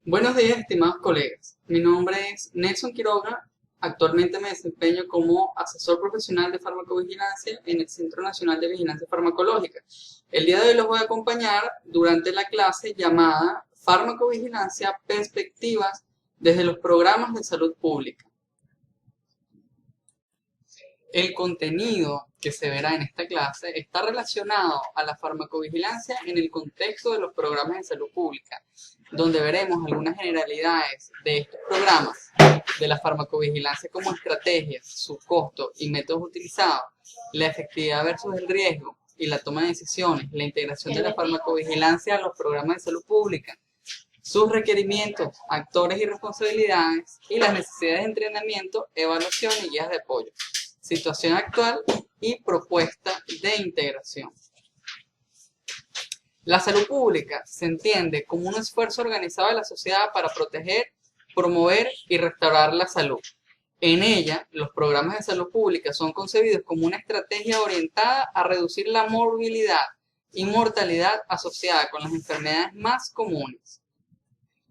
Buenos días, estimados colegas. Mi nombre es Nelson Quiroga. Actualmente me desempeño como asesor profesional de farmacovigilancia en el Centro Nacional de Vigilancia Farmacológica. El día de hoy los voy a acompañar durante la clase llamada Farmacovigilancia, perspectivas desde los programas de salud pública. El contenido que se verá en esta clase está relacionado a la farmacovigilancia en el contexto de los programas de salud pública, donde veremos algunas generalidades de estos programas, de la farmacovigilancia como estrategia, su costo y métodos utilizados, la efectividad versus el riesgo y la toma de decisiones, la integración de la farmacovigilancia a los programas de salud pública, sus requerimientos, actores y responsabilidades y las necesidades de entrenamiento, evaluación y guías de apoyo, situación actual y propuesta de integración. La salud pública se entiende como un esfuerzo organizado de la sociedad para proteger, promover y restaurar la salud. En ella, los programas de salud pública son concebidos como una estrategia orientada a reducir la morbilidad y mortalidad asociada con las enfermedades más comunes.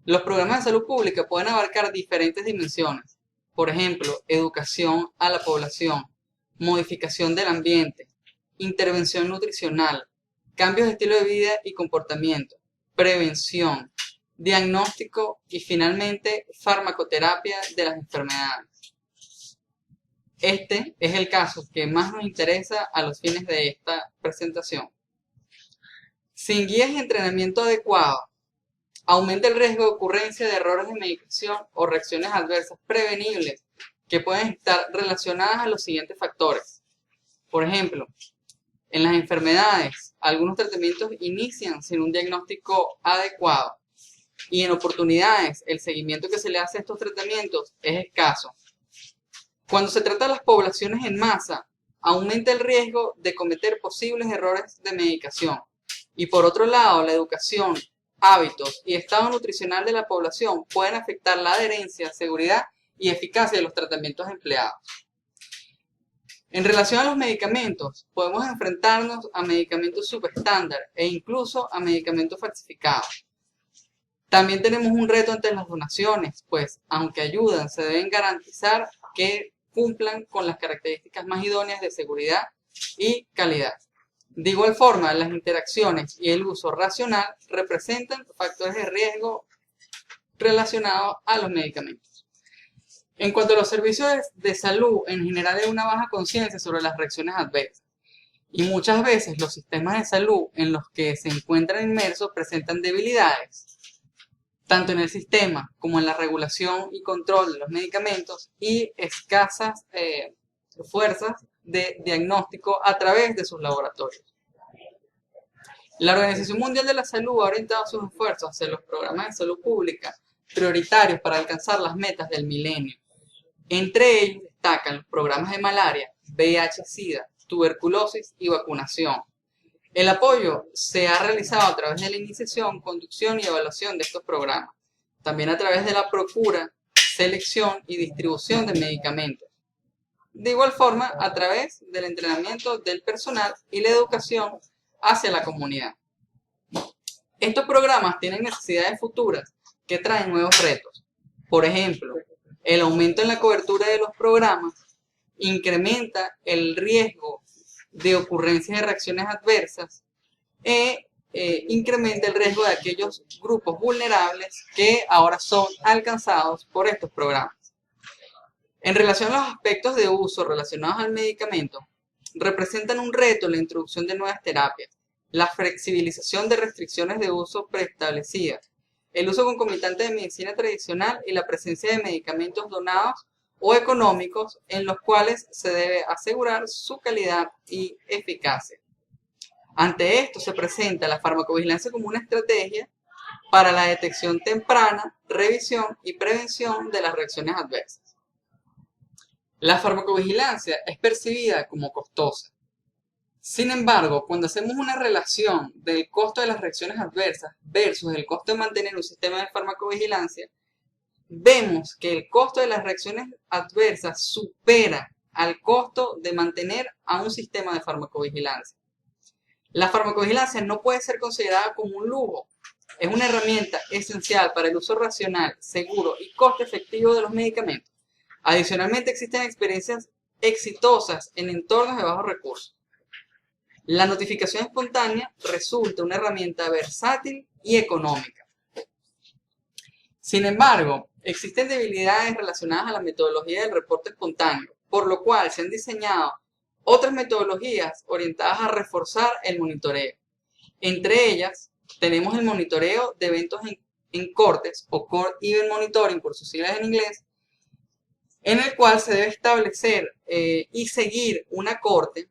Los programas de salud pública pueden abarcar diferentes dimensiones, por ejemplo, educación a la población, modificación del ambiente, intervención nutricional, cambios de estilo de vida y comportamiento, prevención, diagnóstico y finalmente farmacoterapia de las enfermedades. Este es el caso que más nos interesa a los fines de esta presentación. Sin guías y entrenamiento adecuado, aumenta el riesgo de ocurrencia de errores de medicación o reacciones adversas prevenibles que pueden estar relacionadas a los siguientes factores. Por ejemplo, en las enfermedades, algunos tratamientos inician sin un diagnóstico adecuado y en oportunidades el seguimiento que se le hace a estos tratamientos es escaso. Cuando se trata de las poblaciones en masa, aumenta el riesgo de cometer posibles errores de medicación. Y por otro lado, la educación, hábitos y estado nutricional de la población pueden afectar la adherencia, seguridad y eficacia de los tratamientos empleados. En relación a los medicamentos, podemos enfrentarnos a medicamentos subestándar e incluso a medicamentos falsificados. También tenemos un reto ante las donaciones, pues aunque ayudan, se deben garantizar que cumplan con las características más idóneas de seguridad y calidad. De igual forma, las interacciones y el uso racional representan factores de riesgo relacionados a los medicamentos. En cuanto a los servicios de salud, en general hay una baja conciencia sobre las reacciones adversas. Y muchas veces los sistemas de salud en los que se encuentran inmersos presentan debilidades, tanto en el sistema como en la regulación y control de los medicamentos y escasas fuerzas de diagnóstico a través de sus laboratorios. La Organización Mundial de la Salud ha orientado sus esfuerzos hacia los programas de salud pública prioritarios para alcanzar las metas del milenio. Entre ellos destacan los programas de malaria, VIH-Sida, tuberculosis y vacunación. El apoyo se ha realizado a través de la iniciación, conducción y evaluación de estos programas, también a través de la procura, selección y distribución de medicamentos. De igual forma, a través del entrenamiento del personal y la educación hacia la comunidad. Estos programas tienen necesidades futuras que traen nuevos retos. Por ejemplo, el aumento en la cobertura de los programas incrementa el riesgo de ocurrencia de reacciones adversas e incrementa el riesgo de aquellos grupos vulnerables que ahora son alcanzados por estos programas. En relación a los aspectos de uso relacionados al medicamento, representan un reto la introducción de nuevas terapias, la flexibilización de restricciones de uso preestablecidas, el uso concomitante de medicina tradicional y la presencia de medicamentos donados o económicos en los cuales se debe asegurar su calidad y eficacia. Ante esto se presenta la farmacovigilancia como una estrategia para la detección temprana, revisión y prevención de las reacciones adversas. La farmacovigilancia es percibida como costosa. Sin embargo, cuando hacemos una relación del costo de las reacciones adversas versus el costo de mantener un sistema de farmacovigilancia, vemos que el costo de las reacciones adversas supera al costo de mantener a un sistema de farmacovigilancia. La farmacovigilancia no puede ser considerada como un lujo, es una herramienta esencial para el uso racional, seguro y coste efectivo de los medicamentos. Adicionalmente, existen experiencias exitosas en entornos de bajos recursos. La notificación espontánea resulta una herramienta versátil y económica. Sin embargo, existen debilidades relacionadas a la metodología del reporte espontáneo, por lo cual se han diseñado otras metodologías orientadas a reforzar el monitoreo. Entre ellas, tenemos el monitoreo de eventos en cortes, o Court Event Monitoring por sus siglas en inglés, en el cual se debe establecer y seguir una corte.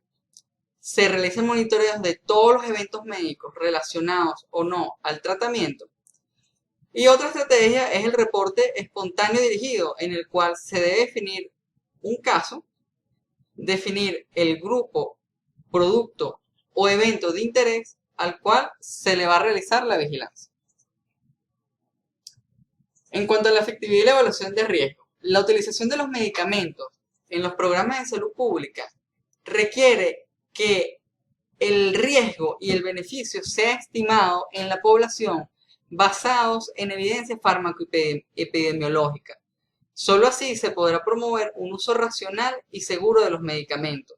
Se realizan monitoreos de todos los eventos médicos relacionados o no al tratamiento. Y otra estrategia es el reporte espontáneo dirigido, en el cual se debe definir un caso, definir el grupo, producto o evento de interés al cual se le va a realizar la vigilancia. En cuanto a la efectividad y la evaluación de riesgo, la utilización de los medicamentos en los programas de salud pública requiere que el riesgo y el beneficio sea estimado en la población basados en evidencia fármaco-epidemiológica. Solo así se podrá promover un uso racional y seguro de los medicamentos.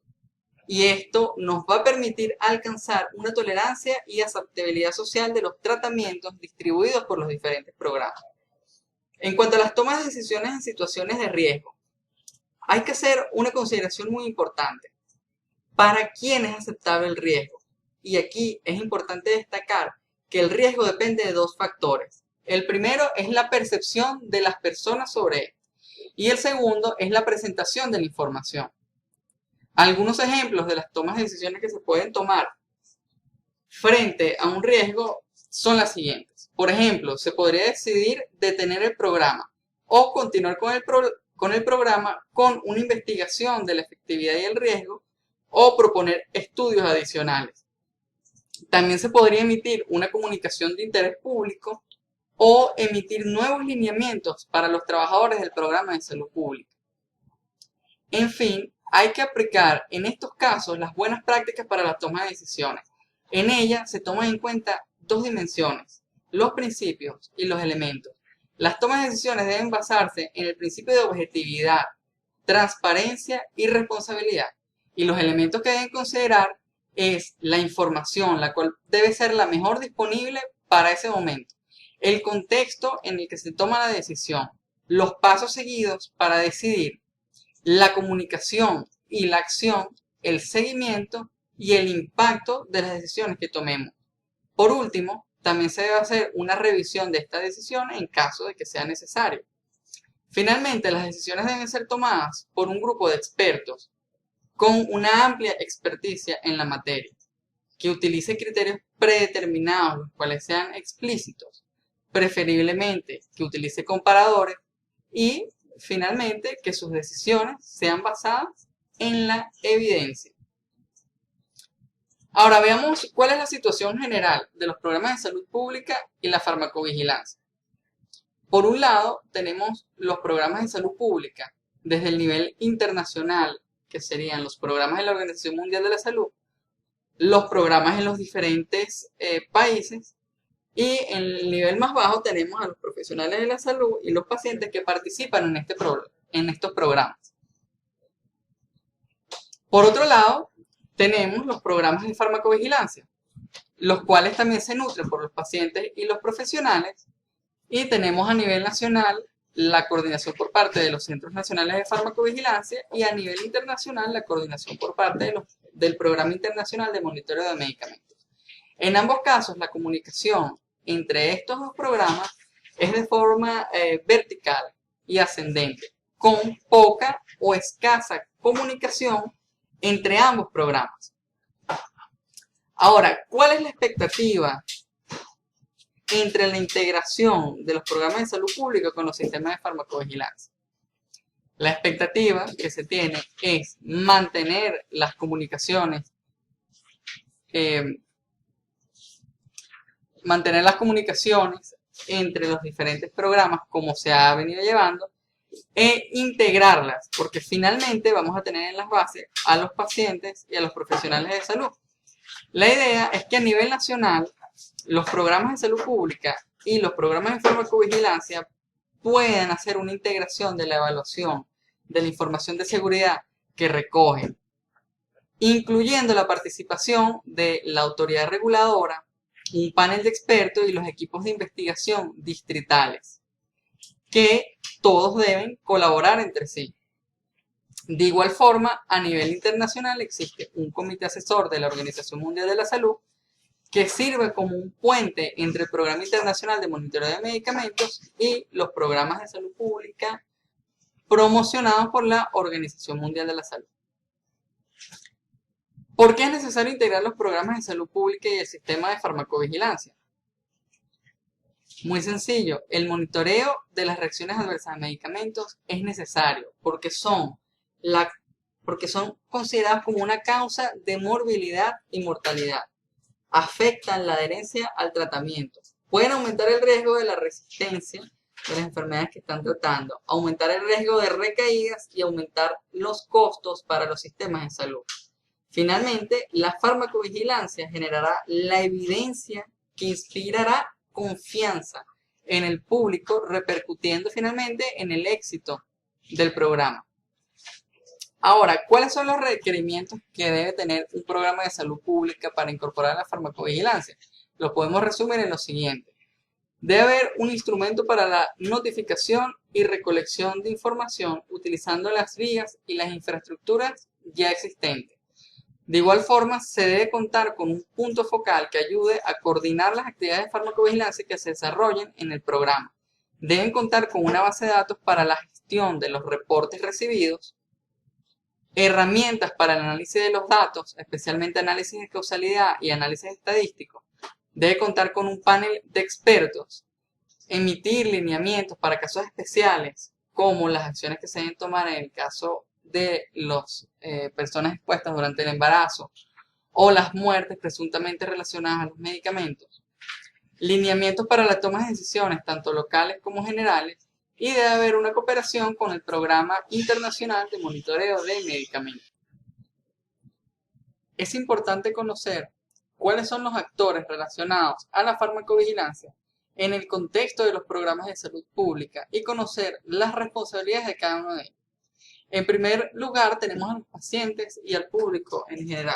Y esto nos va a permitir alcanzar una tolerancia y aceptabilidad social de los tratamientos distribuidos por los diferentes programas. En cuanto a las tomas de decisiones en situaciones de riesgo, hay que hacer una consideración muy importante. ¿Para quién es aceptable el riesgo? Y aquí es importante destacar que el riesgo depende de dos factores. El primero es la percepción de las personas sobre él y el segundo es la presentación de la información. Algunos ejemplos de las tomas de decisiones que se pueden tomar frente a un riesgo son las siguientes. Por ejemplo, se podría decidir detener el programa o continuar con el programa con una investigación de la efectividad y el riesgo o proponer estudios adicionales. También se podría emitir una comunicación de interés público o emitir nuevos lineamientos para los trabajadores del programa de salud pública. En fin, hay que aplicar en estos casos las buenas prácticas para la toma de decisiones. En ella se toman en cuenta dos dimensiones, los principios y los elementos. Las tomas de decisiones deben basarse en el principio de objetividad, transparencia y responsabilidad. Y los elementos que deben considerar es la información, la cual debe ser la mejor disponible para ese momento, el contexto en el que se toma la decisión, los pasos seguidos para decidir, la comunicación y la acción, el seguimiento y el impacto de las decisiones que tomemos. Por último, también se debe hacer una revisión de estas decisiones en caso de que sea necesario. Finalmente, las decisiones deben ser tomadas por un grupo de expertos con una amplia experticia en la materia, que utilice criterios predeterminados, los cuales sean explícitos, preferiblemente que utilice comparadores y finalmente que sus decisiones sean basadas en la evidencia. Ahora veamos cuál es la situación general de los programas de salud pública y la farmacovigilancia. Por un lado, tenemos los programas de salud pública desde el nivel internacional, que serían los programas de la Organización Mundial de la Salud, los programas en los diferentes países, y en el nivel más bajo tenemos a los profesionales de la salud y los pacientes que participan en estos programas. Por otro lado, tenemos los programas de farmacovigilancia, los cuales también se nutren por los pacientes y los profesionales, y tenemos a nivel nacional la coordinación por parte de los Centros Nacionales de Farmacovigilancia y a nivel internacional la coordinación por parte del Programa Internacional de Monitoreo de Medicamentos. En ambos casos, la comunicación entre estos dos programas es de forma vertical y ascendente, con poca o escasa comunicación entre ambos programas. Ahora, ¿cuál es la expectativa entre la integración de los programas de salud pública con los sistemas de farmacovigilancia? La expectativa que se tiene es mantener las comunicaciones entre los diferentes programas como se ha venido llevando e integrarlas, porque finalmente vamos a tener en las bases a los pacientes y a los profesionales de salud. La idea es que a nivel nacional los programas de salud pública y los programas de farmacovigilancia puedan hacer una integración de la evaluación de la información de seguridad que recogen, incluyendo la participación de la autoridad reguladora, un panel de expertos y los equipos de investigación distritales, que todos deben colaborar entre sí. De igual forma, a nivel internacional existe un comité asesor de la Organización Mundial de la Salud que sirve como un puente entre el Programa Internacional de Monitoreo de Medicamentos y los programas de salud pública promocionados por la Organización Mundial de la Salud. ¿Por qué es necesario integrar los programas de salud pública y el sistema de farmacovigilancia? Muy sencillo, el monitoreo de las reacciones adversas a medicamentos es necesario porque son consideradas como una causa de morbilidad y mortalidad. Afectan la adherencia al tratamiento. Pueden aumentar el riesgo de la resistencia de las enfermedades que están tratando, aumentar el riesgo de recaídas y aumentar los costos para los sistemas de salud. Finalmente, la farmacovigilancia generará la evidencia que inspirará confianza en el público, repercutiendo finalmente en el éxito del programa. Ahora, ¿cuáles son los requerimientos que debe tener un programa de salud pública para incorporar la farmacovigilancia? Lo podemos resumir en lo siguiente. Debe haber un instrumento para la notificación y recolección de información utilizando las vías y las infraestructuras ya existentes. De igual forma, se debe contar con un punto focal que ayude a coordinar las actividades de farmacovigilancia que se desarrollen en el programa. Deben contar con una base de datos para la gestión de los reportes recibidos, herramientas para el análisis de los datos, especialmente análisis de causalidad y análisis estadístico. Debe contar con un panel de expertos, emitir lineamientos para casos especiales, como las acciones que se deben tomar en el caso de las personas expuestas durante el embarazo o las muertes presuntamente relacionadas a los medicamentos. Lineamientos para la toma de decisiones, tanto locales como generales, y debe haber una cooperación con el Programa Internacional de Monitoreo de Medicamentos. Es importante conocer cuáles son los actores relacionados a la farmacovigilancia en el contexto de los programas de salud pública y conocer las responsabilidades de cada uno de ellos. En primer lugar, tenemos a los pacientes y al público en general.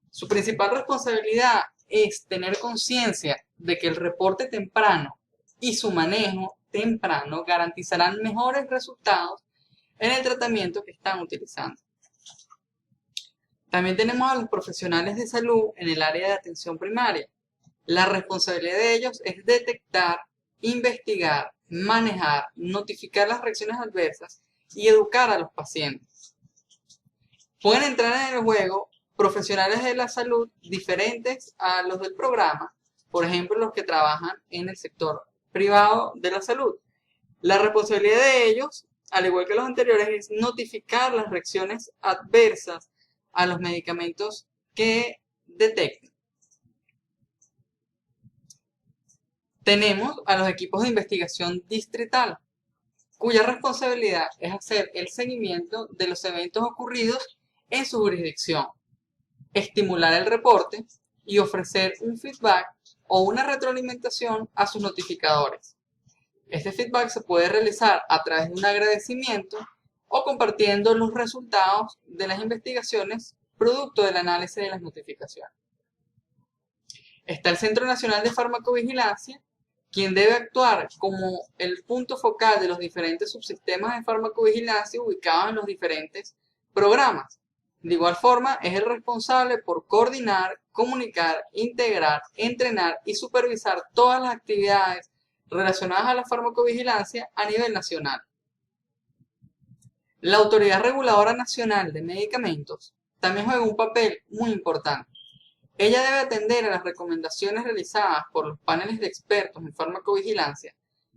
Su principal responsabilidad es tener conciencia de que el reporte temprano y su manejo temprano garantizarán mejores resultados en el tratamiento que están utilizando. También tenemos a los profesionales de salud en el área de atención primaria. La responsabilidad de ellos es detectar, investigar, manejar, notificar las reacciones adversas y educar a los pacientes. Pueden entrar en el juego profesionales de la salud diferentes a los del programa, por ejemplo, los que trabajan en el sector privado de la salud. La responsabilidad de ellos, al igual que los anteriores, es notificar las reacciones adversas a los medicamentos que detecten. Tenemos a los equipos de investigación distrital, cuya responsabilidad es hacer el seguimiento de los eventos ocurridos en su jurisdicción, estimular el reporte y ofrecer un feedback o una retroalimentación a sus notificadores. Este feedback se puede realizar a través de un agradecimiento o compartiendo los resultados de las investigaciones producto del análisis de las notificaciones. Está el Centro Nacional de Farmacovigilancia, quien debe actuar como el punto focal de los diferentes subsistemas de farmacovigilancia ubicados en los diferentes programas. De igual forma, es el responsable por coordinar, comunicar, integrar, entrenar y supervisar todas las actividades relacionadas a la farmacovigilancia a nivel nacional. La Autoridad Reguladora Nacional de Medicamentos también juega un papel muy importante. Ella debe atender a las recomendaciones realizadas por los paneles de expertos en farmacovigilancia,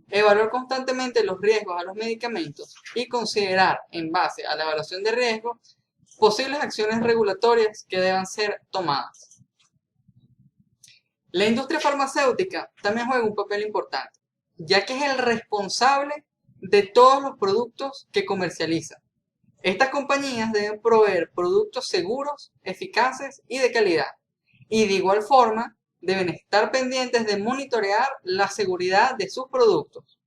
evaluar constantemente los riesgos a los medicamentos y considerar, en base a la evaluación de riesgos, posibles acciones regulatorias que deban ser tomadas. La industria farmacéutica también juega un papel importante, ya que es el responsable de todos los productos que comercializa. Estas compañías deben proveer productos seguros, eficaces y de calidad. Y de igual forma, deben estar pendientes de monitorear la seguridad de sus productos.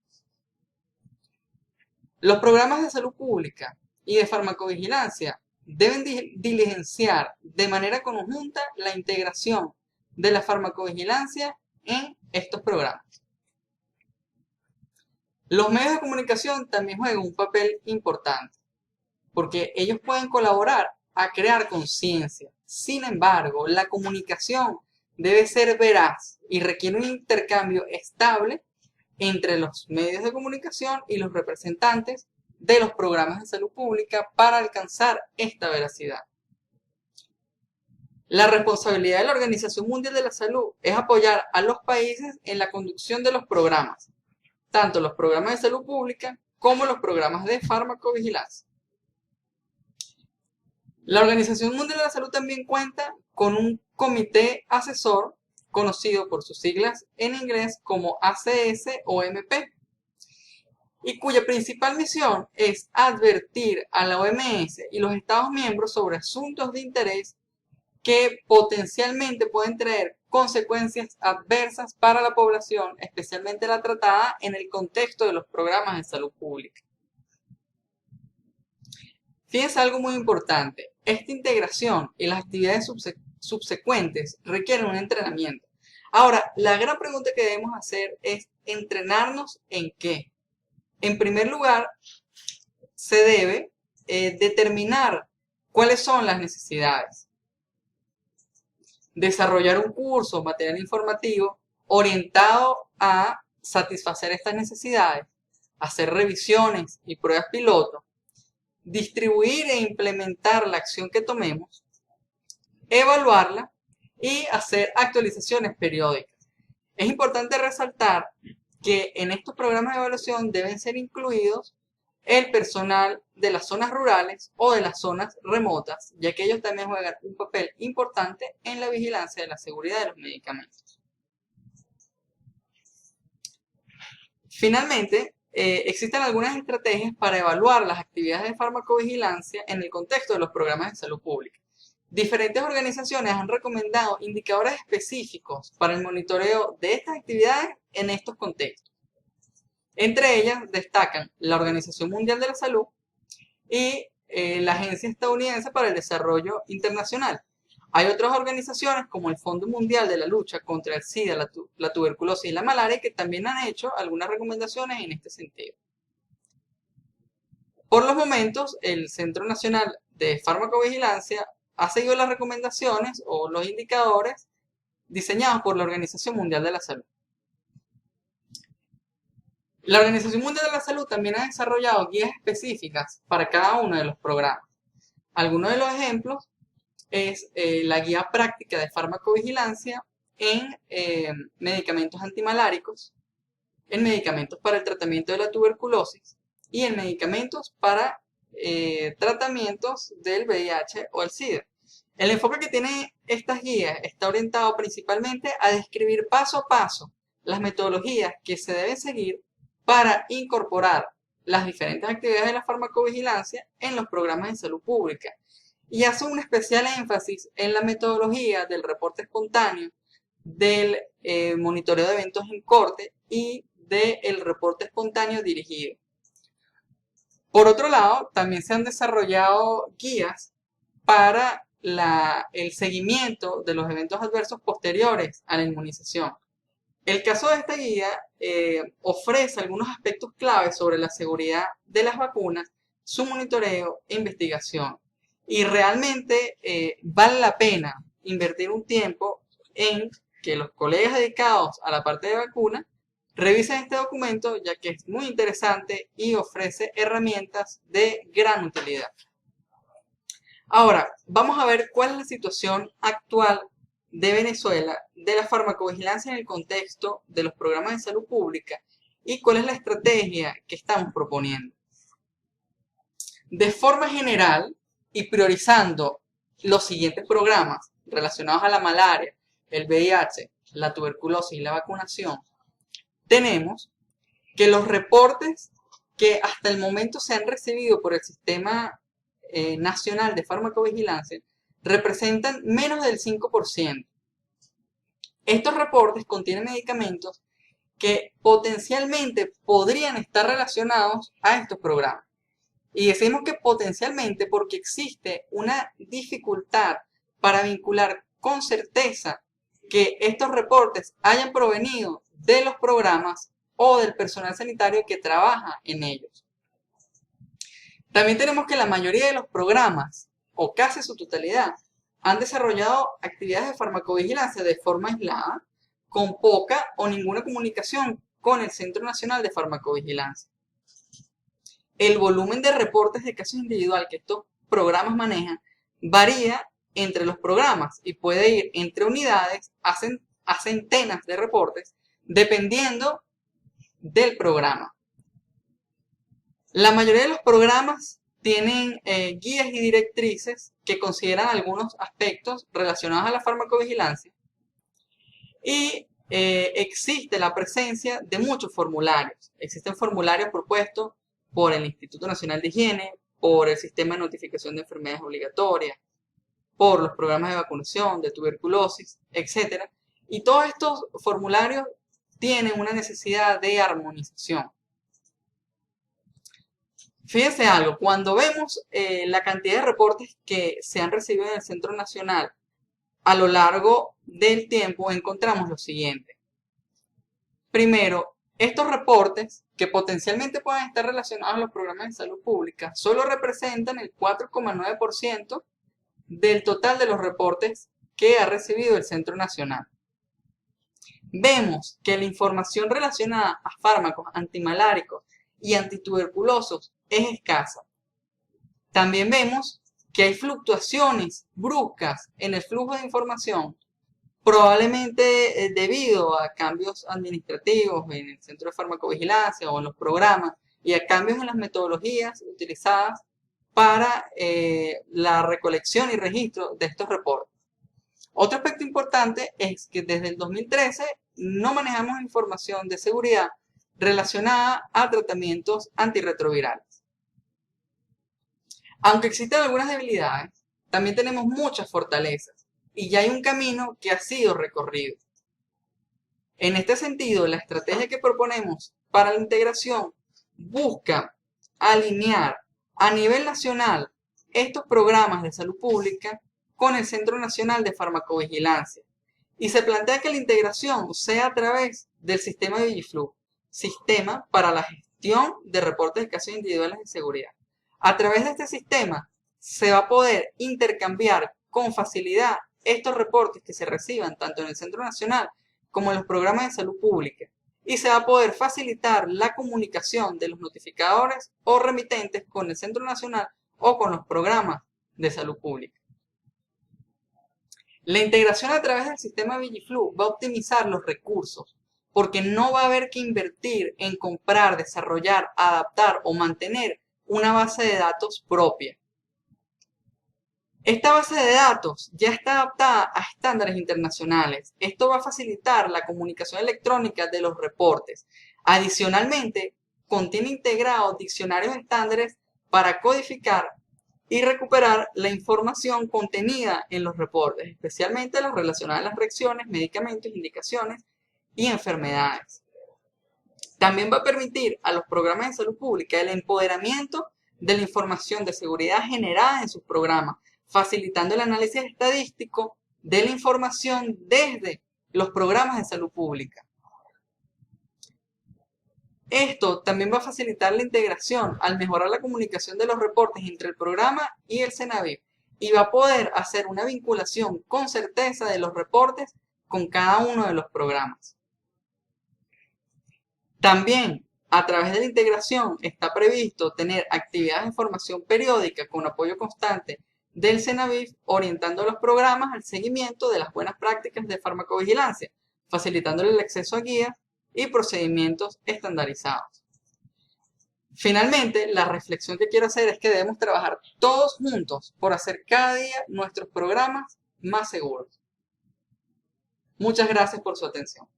Los programas de salud pública y de farmacovigilancia deben diligenciar de manera conjunta la integración de la farmacovigilancia en estos programas. Los medios de comunicación también juegan un papel importante, porque ellos pueden colaborar a crear conciencia. Sin embargo, la comunicación debe ser veraz y requiere un intercambio estable entre los medios de comunicación y los representantes de los programas de salud pública para alcanzar esta veracidad. La responsabilidad de la Organización Mundial de la Salud es apoyar a los países en la conducción de los programas, tanto los programas de salud pública como los programas de farmacovigilancia. La Organización Mundial de la Salud también cuenta con un comité asesor conocido por sus siglas en inglés como ACS o MP, y cuya principal misión es advertir a la OMS y los Estados miembros sobre asuntos de interés que potencialmente pueden traer consecuencias adversas para la población, especialmente la tratada en el contexto de los programas de salud pública. Fíjense algo muy importante, esta integración y las actividades subsecuentes requieren un entrenamiento. Ahora, la gran pregunta que debemos hacer es, ¿entrenarnos en qué? En primer lugar, se debe determinar cuáles son las necesidades. Desarrollar un curso, material informativo, orientado a satisfacer estas necesidades, hacer revisiones y pruebas piloto, distribuir e implementar la acción que tomemos, evaluarla y hacer actualizaciones periódicas. Es importante resaltar que en estos programas de evaluación deben ser incluidos el personal de las zonas rurales o de las zonas remotas, ya que ellos también juegan un papel importante en la vigilancia de la seguridad de los medicamentos. Finalmente, existen algunas estrategias para evaluar las actividades de farmacovigilancia en el contexto de los programas de salud pública. Diferentes organizaciones han recomendado indicadores específicos para el monitoreo de estas actividades en estos contextos. Entre ellas destacan la Organización Mundial de la Salud y la Agencia Estadounidense para el Desarrollo Internacional. Hay otras organizaciones como el Fondo Mundial de la Lucha contra el SIDA, la tuberculosis y la malaria que también han hecho algunas recomendaciones en este sentido. Por los momentos, el Centro Nacional de Farmacovigilancia ha seguido las recomendaciones o los indicadores diseñados por la Organización Mundial de la Salud. La Organización Mundial de la Salud también ha desarrollado guías específicas para cada uno de los programas. Algunos de los ejemplos es la guía práctica de farmacovigilancia en medicamentos antimaláricos, en medicamentos para el tratamiento de la tuberculosis y en medicamentos para tratamientos del VIH o el SIDA. El enfoque que tiene estas guías está orientado principalmente a describir paso a paso las metodologías que se deben seguir para incorporar las diferentes actividades de la farmacovigilancia en los programas de salud pública y hace un especial énfasis en la metodología del reporte espontáneo, del monitoreo de eventos en corte y del reporte espontáneo dirigido. Por otro lado, también se han desarrollado guías para el seguimiento de los eventos adversos posteriores a la inmunización. El caso de esta guía ofrece algunos aspectos claves sobre la seguridad de las vacunas, su monitoreo e investigación. Y realmente vale la pena invertir un tiempo en que los colegas dedicados a la parte de vacuna revisen este documento, ya que es muy interesante y ofrece herramientas de gran utilidad. Ahora, vamos a ver cuál es la situación actual de Venezuela de la farmacovigilancia en el contexto de los programas de salud pública y cuál es la estrategia que estamos proponiendo. De forma general y priorizando los siguientes programas relacionados a la malaria, el VIH, la tuberculosis y la vacunación, tenemos que los reportes que hasta el momento se han recibido por el Sistema Nacional de Farmacovigilancia representan menos del 5%. Estos reportes contienen medicamentos que potencialmente podrían estar relacionados a estos programas. Y decimos que potencialmente porque existe una dificultad para vincular con certeza que estos reportes hayan provenido de los programas o del personal sanitario que trabaja en ellos. También tenemos que la mayoría de los programas, o casi su totalidad, han desarrollado actividades de farmacovigilancia de forma aislada, con poca o ninguna comunicación con el Centro Nacional de Farmacovigilancia. El volumen de reportes de casos individual que estos programas manejan varía entre los programas y puede ir entre unidades a centenas de reportes, dependiendo del programa. La mayoría de los programas tienen guías y directrices que consideran algunos aspectos relacionados a la farmacovigilancia y existe la presencia de muchos formularios. Existen formularios propuestos por el Instituto Nacional de Higiene, por el Sistema de Notificación de Enfermedades Obligatorias, por los programas de vacunación, de tuberculosis, etc. Y todos estos formularios tienen una necesidad de armonización. Fíjense algo, cuando vemos la cantidad de reportes que se han recibido en el Centro Nacional a lo largo del tiempo, encontramos lo siguiente. Primero, estos reportes, que potencialmente pueden estar relacionados a los programas de salud pública, solo representan el 4,9% del total de los reportes que ha recibido el Centro Nacional. Vemos que la información relacionada a fármacos antimaláricos y antituberculosos es escasa. También vemos que hay fluctuaciones bruscas en el flujo de información, probablemente debido a cambios administrativos en el centro de farmacovigilancia o en los programas y a cambios en las metodologías utilizadas para la recolección y registro de estos reportes. Otro aspecto importante es que desde el 2013 no manejamos información de seguridad relacionada a tratamientos antirretrovirales. Aunque existen algunas debilidades, también tenemos muchas fortalezas y ya hay un camino que ha sido recorrido. En este sentido, la estrategia que proponemos para la integración busca alinear a nivel nacional estos programas de salud pública con el Centro Nacional de Farmacovigilancia y se plantea que la integración sea a través del sistema VigiFlu, sistema para la gestión de reportes de casos individuales de seguridad. A través de este sistema se va a poder intercambiar con facilidad estos reportes que se reciban tanto en el Centro Nacional como en los programas de salud pública y se va a poder facilitar la comunicación de los notificadores o remitentes con el Centro Nacional o con los programas de salud pública. La integración a través del sistema VigiFlu va a optimizar los recursos porque no va a haber que invertir en comprar, desarrollar, adaptar o mantener una base de datos propia. Esta base de datos ya está adaptada a estándares internacionales. Esto va a facilitar la comunicación electrónica de los reportes. Adicionalmente, contiene integrados diccionarios estándares para codificar y recuperar la información contenida en los reportes, especialmente los relacionados a las reacciones, medicamentos, indicaciones y enfermedades. También va a permitir a los programas de salud pública el empoderamiento de la información de seguridad generada en sus programas, facilitando el análisis estadístico de la información desde los programas de salud pública. Esto también va a facilitar la integración al mejorar la comunicación de los reportes entre el programa y el CENAVIP y va a poder hacer una vinculación con certeza de los reportes con cada uno de los programas. También, a través de la integración, está previsto tener actividades de formación periódica con apoyo constante del CENAVIF, orientando a los programas al seguimiento de las buenas prácticas de farmacovigilancia, facilitándole el acceso a guías y procedimientos estandarizados. Finalmente, la reflexión que quiero hacer es que debemos trabajar todos juntos por hacer cada día nuestros programas más seguros. Muchas gracias por su atención.